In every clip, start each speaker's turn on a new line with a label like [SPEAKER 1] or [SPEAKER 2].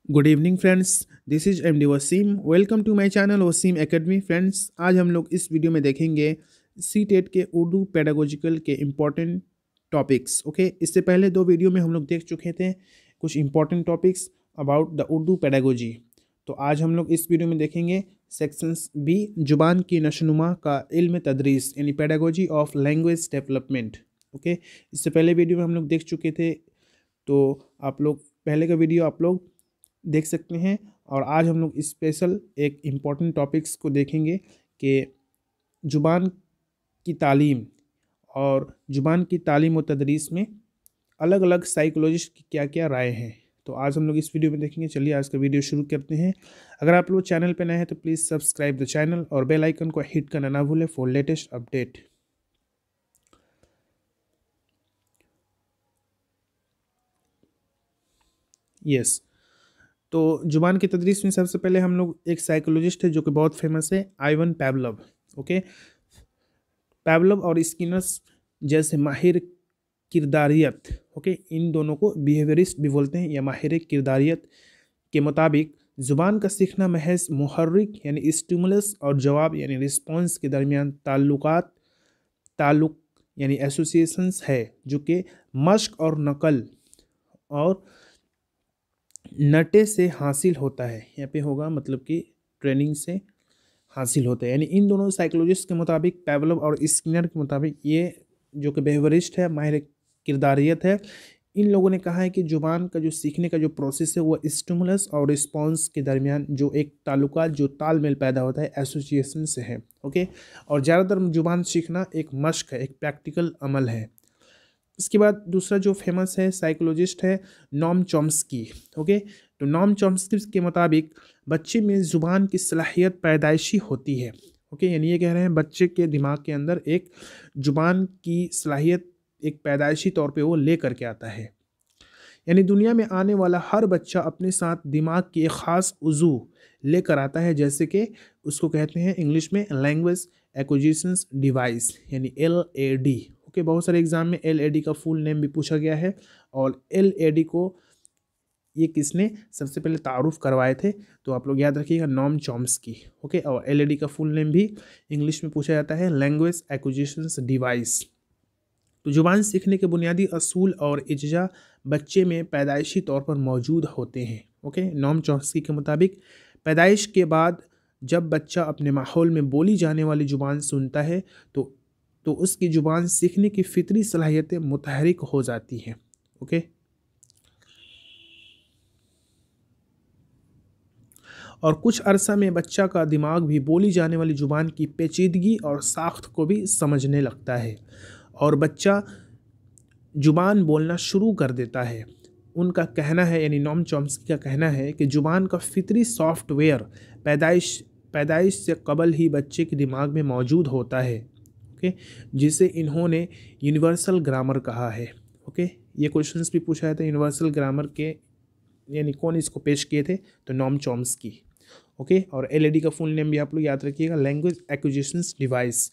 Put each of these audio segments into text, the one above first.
[SPEAKER 1] Good evening friends, this is MD Waseem. Welcome to my channel Waseem academy. Friends, आज हम लोग इस वीडियो में देखेंगे सी टेट के उर्दू पेडागोजिकल के इम्पॉर्टेंट टॉपिक्स। ओके, इससे पहले दो वीडियो में हम लोग देख चुके थे कुछ important topics about the Urdu pedagogy. तो आज हम लोग इस वीडियो में देखेंगे सेक्शंस बी, जुबान की नशोनुमा का इल्म तदरीस यानी pedagogy of language development. Okay, इससे पहले वीडियो में हम लोग देख चुके थे, तो आप लोग पहले का वीडियो आप लोग देख सकते हैं। और आज हम लोग स्पेशल एक इम्पॉर्टेंट टॉपिक्स को देखेंगे कि ज़ुबान की तालीम और ज़ुबान की तालीम व तदरीस में अलग अलग साइकोलॉजिस्ट की क्या क्या राय हैं। तो आज हम लोग इस वीडियो में देखेंगे। चलिए आज का वीडियो शुरू करते हैं। अगर आप लोग चैनल पर नए हैं तो प्लीज़ सब्सक्राइब द चैनल और बेल आइकन को हिट करना ना भूलें फॉर लेटेस्ट अपडेट। यस, तो जुबान की तदरीस में सबसे पहले हम लोग एक साइकोलॉजिस्ट है जो कि बहुत फेमस है, आइवन पैवलव। ओके, पैवलव और स्किनर्स जैसे माहिर किरदारियत, ओके, इन दोनों को बिहेवियरिस्ट भी बोलते हैं या माहिर किरदारियत के मुताबिक ज़ुबान का सीखना महज मुहर्रिक यानी स्टिमुलस और जवाब यानी रिस्पॉन्स के दरमियान ताल्लुक यानी एसोसिएशंस है, जो कि मश्क और नकल और नटे से हासिल होता है। यहाँ पे होगा मतलब कि ट्रेनिंग से हासिल होता है। यानी इन दोनों साइकोलॉजिस्ट के मुताबिक, पैवलव और स्किनर के मुताबिक, ये जो कि बिहेवियरिस्ट है, माहिर किरदारियत है, इन लोगों ने कहा है कि जुबान का जो सीखने का जो प्रोसेस है वो स्टिमुलस और रिस्पॉन्स के दरमियान जो एक ताल्लुकात, जो तालमेल पैदा होता है, एसोसिएशन से है। ओके, और ज़्यादातर जुबान सीखना एक मश्क है, एक प्रैक्टिकल अमल है। इसके बाद दूसरा जो फेमस है साइकोलॉजिस्ट है नॉम चॉम्स्की। ओके, तो नॉम चॉम्स्की के मुताबिक बच्चे में ज़ुबान की सलाहियत पैदाइशी होती है। ओके, यानी ये कह रहे हैं बच्चे के दिमाग के अंदर एक ज़ुबान की सलाहियत एक पैदाइशी तौर पे वो ले करके आता है। यानी दुनिया में आने वाला हर बच्चा अपने साथ दिमाग की एक ख़ास उज़ू लेकर आता है, जैसे कि उसको कहते हैं इंग्लिश में लैंग्वेज एक्विजिशन डिवाइस यानी LAD। ओके, बहुत सारे एग्जाम में LAD का फुल नेम भी पूछा गया है, और LAD को ये किसने सबसे पहले तारुफ करवाए थे, तो आप लोग याद रखिएगा, नॉम चॉम्स्की। ओके, और LAD का फुल नेम भी इंग्लिश में पूछा जाता है लैंग्वेज एक्विजिशन डिवाइस। तो जुबान सीखने के बुनियादी असूल और इज्जा बच्चे में पैदाइशी तौर पर मौजूद होते हैं। ओके, नॉम चॉम्स्की के मुताबिक पैदाइश के बाद जब बच्चा अपने माहौल में बोली जाने वाली जुबान सुनता है तो उसकी जुबान सीखने की फितरी सलाहियतें मुतहरिक हो जाती हैं। ओके, और कुछ अरसा में बच्चा का दिमाग भी बोली जाने वाली जुबान की पेचीदगी और साख्त को भी समझने लगता है और बच्चा जुबान बोलना शुरू कर देता है। उनका कहना है, यानी नॉम चॉम्स्की का कहना है कि जुबान का फितरी सॉफ्टवेयर पैदाइश से कबल ही बच्चे के दिमाग में मौजूद होता है। ओके, जिसे इन्होंने यूनिवर्सल ग्रामर कहा है। ओके, ये क्वेश्चंस भी पूछा जाता है यूनिवर्सल ग्रामर के, यानी कौन इसको पेश किए थे, तो नॉम चॉम्स्की। ओके, और LAD का फुल नेम भी आप लोग याद रखिएगा, लैंग्वेज एक्विजिशन डिवाइस।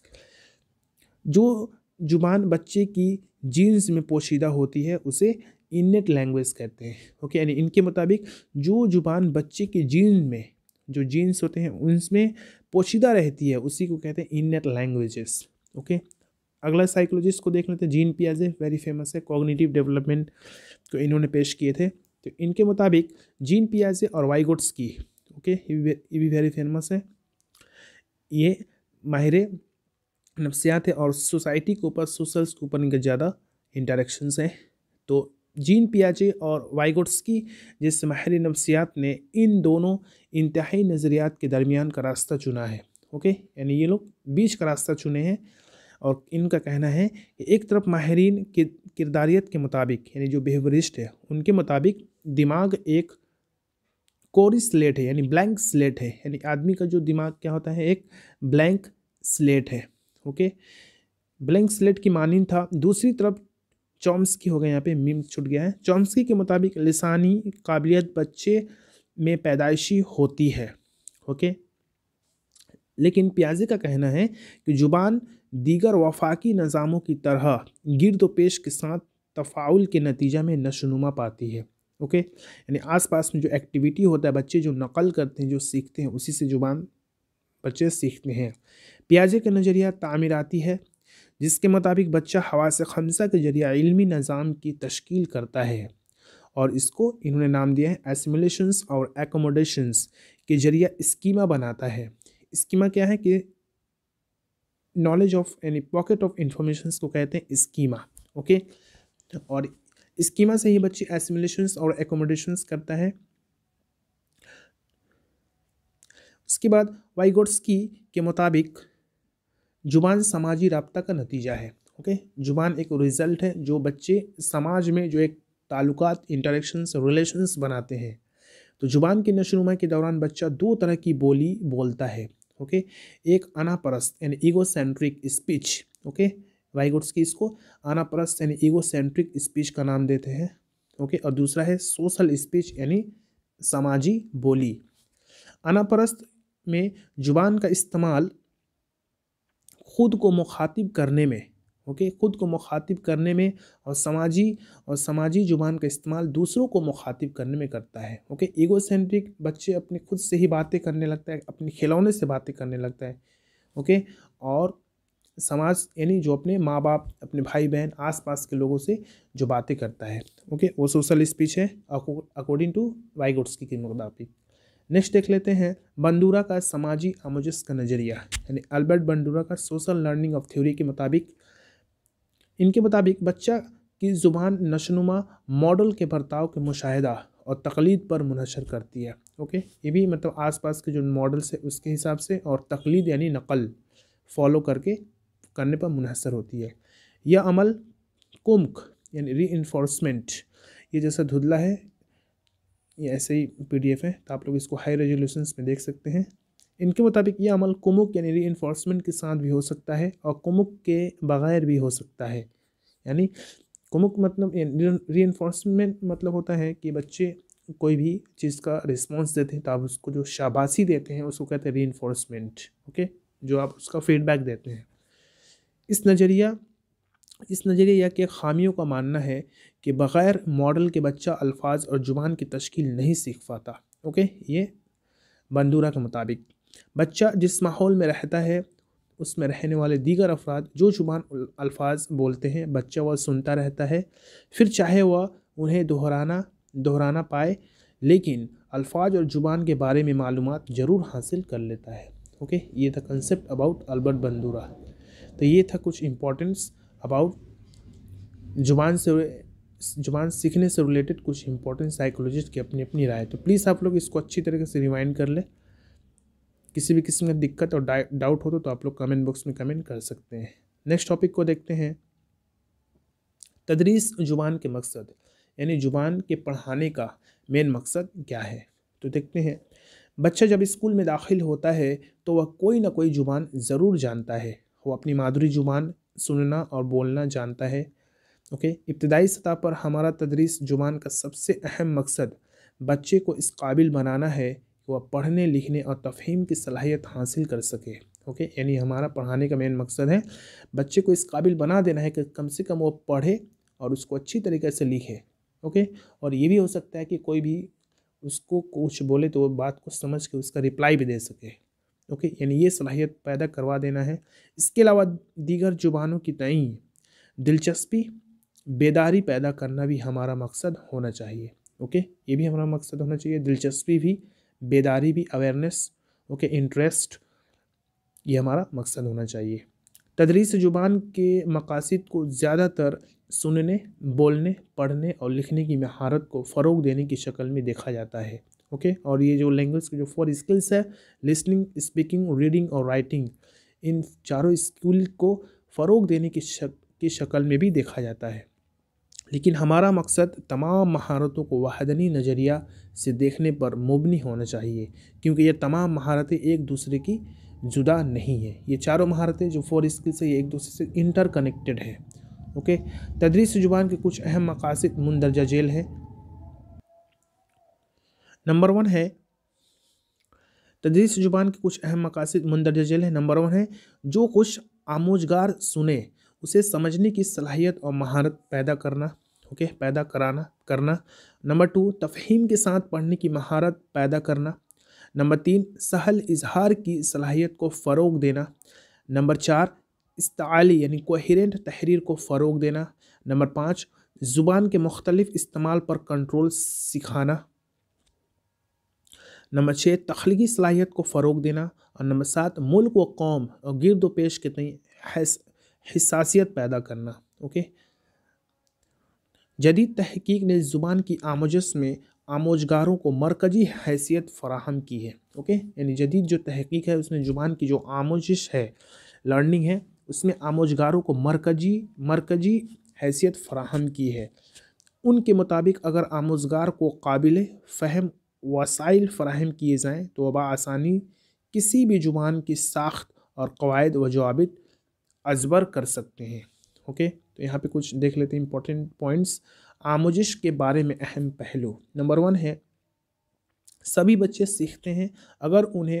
[SPEAKER 1] जो जुबान बच्चे की जीन्स में पोशीदा होती है उसे इनेट लैंग्वेज कहते हैं। ओके, यानी इनके मुताबिक जो जुबान बच्चे के जीन में, जो जीन्स होते हैं उनमें पोशीदा रहती है, उसी को कहते हैं इनेट लैंग्वेजेस। ओके, अगला साइकोलॉजिस्ट को देख लेते हैं, जीन पियाजे, वेरी फेमस है, कॉग्निटिव डेवलपमेंट को इन्होंने पेश किए थे। तो इनके मुताबिक जीन पियाजे और वाइगोट्स्की, ओके, ये भी वेरी फेमस है, ये माहिर नफ्सियात है और सोसाइटी के ऊपर, सोशल्स के ऊपर इनके ज़्यादा इंटरेक्शंस हैं। तो जीन पियाजे और वाइगोट्स्की जैसे माहिर नफ्सियात ने इन दोनों इंतहाई नज़रियात के दरमियान का रास्ता चुना है। ओके, यानी ये लोग बीच का रास्ता चुने हैं, और इनका कहना है कि एक तरफ माहिरीन की किरदारियत के मुताबिक, यानी जो बिहेवियरिस्ट है उनके मुताबिक, दिमाग एक कोरी स्लेट है, यानी ब्लैंक स्लेट है, यानी आदमी का जो दिमाग क्या होता है, एक ब्लैंक स्लेट है। ओके, ब्लैंक स्लेट की मानिंद था। दूसरी तरफ चॉम्स्की, हो गया यहाँ पे मीम छूट गया है, चॉम्स्की के मुताबिक लिसानी काबिलियत बच्चे में पैदाइशी होती है। ओके, लेकिन पियाजे का कहना है कि जुबान दीगर वफाकी निज़ामों की तरह गिरद पेश के साथ तफ़ाउल के नतीजा में नशोनुमा पाती है। ओके, यानी आसपास में जो एक्टिविटी होता है, बच्चे जो नकल करते हैं, जो सीखते हैं, उसी से जुबान बच्चे सीखते हैं। पियाजे का नज़रिया तामीराती है, जिसके मुताबिक बच्चा हवास खमसा के जरिए इल्मी निज़ाम की तश्कील करता है, और इसको इन्होंने नाम दिया है एसिमुलेशंस और एकोमोडेशंस के जरिए स्कीमा बनाता है। स्कीमा क्या है कि नॉलेज ऑफ यानी पॉकेट ऑफ इंफॉर्मेशंस को कहते हैं स्कीमा। ओके, और स्कीमा से ही बच्चे एसिमुलेशंस और एकोमोडेशंस करता है। उसके बाद वाइगोट्स्की के मुताबिक जुबान समाजी राब्ता का नतीजा है। ओके, जुबान एक रिज़ल्ट है जो बच्चे समाज में जो एक ताल्लुकात, इंटरेक्शंस, रिलेशंस बनाते हैं। तो जुबान की नशोनुमा के दौरान बच्चा दो तरह की बोली बोलता है। ओके, एक अनापरस्त यानी ईगोसेंट्रिक स्पीच। ओके, वाइगोट्स्की इसको अनापरस्त यानी ईगोसेंट्रिक स्पीच का नाम देते हैं। ओके, और दूसरा है सोशल स्पीच यानी समाजी बोली। अनापरस्त में जुबान का इस्तेमाल खुद को मुखातिब करने में, ओके, खुद को मुखातिब करने में, और समाजी जुबान का इस्तेमाल दूसरों को मुखातिब करने में करता है। ओके, ईगोसेंट्रिक बच्चे अपने खुद से ही बातें करने लगता है, अपने खिलौने से बातें करने लगता है। ओके, और समाज यानी जो अपने माँ बाप, अपने भाई बहन, आसपास के लोगों से जो बातें करता है, ओके, वो सोशल स्पीच है अकॉर्डिंग टू वाइगोट्स्की के मुताबिक। नेक्स्ट देख लेते हैं बंडूरा का समाजी आमोजस का नज़रिया, यानी अल्बर्ट बंडूरा का सोशल लर्निंग ऑफ थ्योरी के मुताबिक, इनके मुताबिक बच्चा की ज़ुबान नशनुमा मॉडल के बर्ताव के मुशाहिदा और तकलीद पर मुनहसर करती है। ओके, ये भी मतलब आसपास के जो मॉडल्स है उसके हिसाब से, और तकलीद यानी नकल फॉलो करने पर मुनहसर होती है। यह अमल कुम्क यानी रीइंफोर्समेंट, ये जैसा धुंधला है, ये ऐसे ही PDF है, तो आप लोग इसको हाई रेजोल्यूशंस में देख सकते हैं। इनके मुताबिक यह अमल कुमुक यानी रीइंफोर्समेंट के साथ भी हो सकता है और कुमुक के बगैर भी हो सकता है। यानी कुमुक मतलब रीइंफोर्समेंट मतलब होता है कि बच्चे कोई भी चीज़ का रिस्पॉन्स देते हैं तो आप उसको जो शाबाशी देते हैं उसको कहते हैं रीइंफोर्समेंट। ओके, जो आप उसका फीडबैक देते हैं। इस नज़रिया के खामियों का मानना है कि बग़ैर मॉडल के बच्चा अल्फाज और ज़ुबान की तश्कील नहीं सीख पाता। ओके, ये बंडूरा के मुताबिक बच्चा जिस माहौल में रहता है उसमें रहने वाले दीगर अफराद जो ज़ुबान अल्फाज बोलते हैं बच्चा वह सुनता रहता है, फिर चाहे वह उन्हें दोहराना पाए, लेकिन अल्फाज और ज़ुबान के बारे में मालूमात ज़रूर हासिल कर लेता है। ओके, ये था कंसेप्ट अबाउट अल्बर्ट बंडूरा। तो ये था कुछ इम्पोर्टेंस अबाउट जुबान सीखने से रिलेटेड कुछ इंपॉर्टेंट साइकोलॉजिस्ट की अपनी अपनी राय। तो प्लीज़ आप लोग इसको अच्छी तरीके से रिवाइंड कर ले। किसी भी किस्म की दिक्कत और डाउट हो तो आप लोग कमेंट बॉक्स में कमेंट कर सकते हैं। नेक्स्ट टॉपिक को देखते हैं, तदरीस जुबान के मकसद, यानी जुबान के पढ़ाने का मेन मकसद क्या है। तो देखते हैं, बच्चा जब स्कूल में दाखिल होता है तो वह कोई ना कोई जुबान ज़रूर जानता है। वो अपनी मादरी जुबान सुनना और बोलना जानता है। ओके, इब्तदाई सतह पर हमारा तदरीस जुबान का सबसे अहम मकसद बच्चे को इस काबिल बनाना है कि वह पढ़ने, लिखने और तफ़हीम की सलाहियत हासिल कर सके। ओके, यानी हमारा पढ़ाने का मेन मकसद है बच्चे को इस काबिल बना देना है कि कम से कम वो पढ़े और उसको अच्छी तरीके से लिखे। ओके, और ये भी हो सकता है कि कोई भी उसको कुछ बोले तो वो बात को समझ के उसका रिप्लाई भी दे सके। ओके, यानी ये सलाहियत पैदा करवा देना है। इसके अलावा दीगर जुबानों की तई दिलचस्पी, बेदारी पैदा करना भी हमारा मकसद होना चाहिए। ओके, ये भी हमारा मकसद होना चाहिए, दिलचस्पी भी, बेदारी भी, अवेयरनेस, ओके, इंटरेस्ट, ये हमारा मकसद होना चाहिए। तदरीस जुबान के मकासद को ज़्यादातर सुनने, बोलने, पढ़ने और लिखने की महारत को फ़रोग देने की शक्ल में देखा जाता है। ओके, और ये जो लैंग्वेज के जो 4 स्किल्स है, लिसनिंग, स्पीकिंग, रीडिंग और राइटिंग, इन चारों स्किल को फ़रोग देने की शक्ल में भी देखा जाता है। लेकिन हमारा मकसद तमाम महारतों को वहदनी नज़रिया से देखने पर मुबनी होना चाहिए, क्योंकि ये तमाम महारतें एक दूसरे की जुदा नहीं है। ये चारों महारतें जो 4 स्किल्स है ये एक दूसरे से इंटरकनेक्टेड है। ओके, तदरीस जुबान के कुछ अहम मकासद मुंदरजा झेल है। नंबर 1 है तदरीस जुबान के कुछ अहम मकासद मुंदरजा झेल है। नंबर 1 है जो कुछ आमोजगार सुने उसे समझने की सलाहियत और महारत पैदा करना। ओके, पैदा करना। नंबर 2, तफ़हीम के साथ पढ़ने की महारत पैदा करना। नंबर 3, सहल इजहार की सलाहियत को फ़रोग देना। नंबर 4, इस्ताली यानी कोहेरेंट तहरीर को फ़रोग देना। नंबर 5, ज़ुबान के मुख्तलिफ़ इस्तेमाल पर कंट्रोल सिखाना। नंबर 6, तख्लीकी सलाहियत को फ़रोग देना। और नंबर 7, मुल्क व कौम और गिरद पेश के तई हिसासियत पैदा करना। ओके, जदीद तहकीक ने ज़ुबान की आमोजस में आमोजगारों को मरकज़ी हैसियत फ़राहम की है। ओके, यानी जदीद जो तहकीक है उसमें ज़ुबान की जो आमोजिश है, लर्निंग है, उसमें आमोजगारों को मरकज़ी हैसियत फ़राहम की है। उनके मुताबिक अगर आमोजगार को काबिल फ़हम वसाइल फ़राहम किए जाएँ तो बआसानी किसी भी ज़ुबान की साख्त और क़वाइद व ज़वाबित अज़बर कर सकते हैं। ओके, तो यहाँ पे कुछ देख लेते हैं इंपॉर्टेंट पॉइंट्स। आमोजिश के बारे में अहम पहलू। नंबर 1 है, सभी बच्चे सीखते हैं अगर उन्हें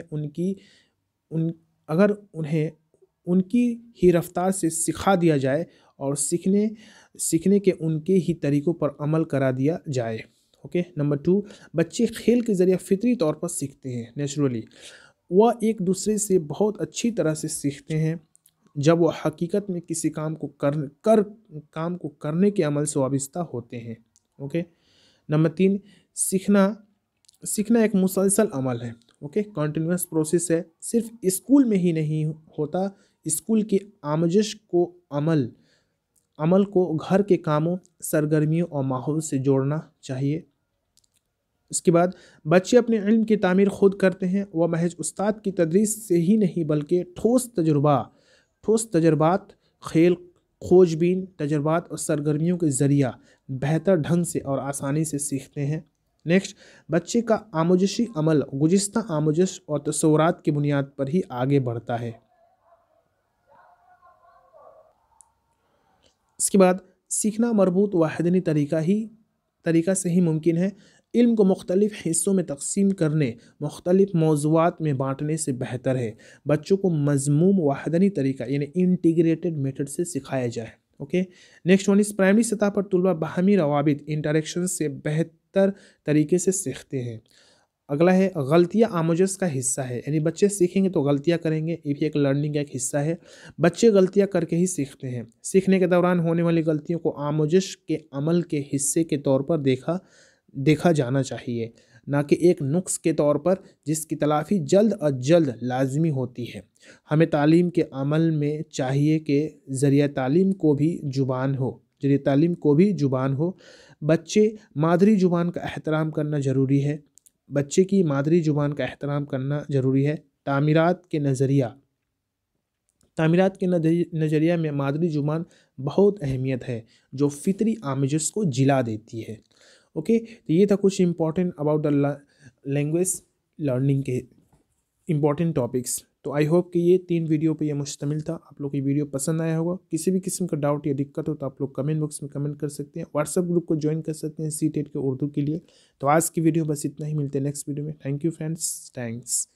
[SPEAKER 1] उनकी ही रफ्तार से सिखा दिया जाए और सीखने के उनके ही तरीक़ों पर अमल करा दिया जाए। ओके, नंबर 2, बच्चे खेल के ज़रिए फितरी तौर पर सीखते हैं। नेचुरली वह एक दूसरे से बहुत अच्छी तरह से सीखते हैं जब वह हकीकत में किसी काम को करने के अमल से वाबस्ता होते हैं। ओके, नंबर 3, सीखना एक मुसलसल अमल है। ओके, कंटिन्यूस प्रोसेस है, सिर्फ स्कूल में ही नहीं होता। स्कूल की आमोजिश को अमल को घर के कामों, सरगर्मियों और माहौल से जोड़ना चाहिए। इसके बाद बच्चे अपने इल्म की तामीर खुद करते हैं। वह महज उस्ताद की तदरीस से ही नहीं बल्कि ठोस तजर्बात, खेल, खोजबीन तजर्बात और सरगर्मियों के ज़रिया बेहतर ढंग से और आसानी से सीखते हैं। नेक्स्ट, बच्चे का आमोजिशी अमल गुज़िश्ता आमोजिश और तसव्वुरात की बुनियाद पर ही आगे बढ़ता है। इसके बाद सीखना मरबूत वाहिदनी तरीका से ही मुमकिन है। इल्म को मुख्तलिफ़ हिस्सों में तकसीम करने, मुख्तलिफ़ मौज़ूआत में बाँटने से बेहतर है बच्चों को मज़मूम वाहिदनी तरीका यानी इंटीग्रेटेड मेथड से सिखाया जाए। ओके, नेक्स्ट वन इस प्राइमरी सतह पर तुलबा बाहमी रवाबित इंटरेक्शन से बेहतर तरीके से सीखते हैं। अगला है, गलतियाँ आमोजस का हिस्सा है, यानी बच्चे सीखेंगे तो गलतियाँ करेंगे, ये भी एक लर्निंग का एक हिस्सा है। बच्चे गलतियाँ करके ही सीखते हैं। सीखने के दौरान होने वाली गलतियों को आमोजस के अमल के हिस्से के तौर पर देखा जाना चाहिए, ना कि एक नुक्स के तौर पर जिसकी तलाफ़ी जल्द लाजमी होती है। हमें तालीम के अमल में चाहिए कि ज़रिया तालीम को भी ज़ुबान हो। बच्चे मादरी ज़ुबान का एहतराम करना ज़रूरी है। बच्चे की मादरी ज़ुबान का एहतराम करना ज़रूरी है। तामीरात के नज़रिया में मादरी ज़ुबान बहुत अहमियत है जो फ़ितरी आमोजिश को जिला देती है। ओके, तो ये था कुछ important about the language learning के इम्पॉर्टेंट टॉपिक्स। तो आई होप कि ये 3 वीडियो पे ये मुश्तमिल था। आप लोग को ये वीडियो पसंद आया होगा। किसी भी किस्म का डाउट या दिक्कत हो तो आप लोग कमेंट बॉक्स में कमेंट कर सकते हैं। व्हाट्सएप ग्रुप को ज्वाइन कर सकते हैं सीटेट के उर्दू के लिए। तो आज की वीडियो बस इतना ही, मिलते हैं नेक्स्ट वीडियो में। Thank you friends, thanks.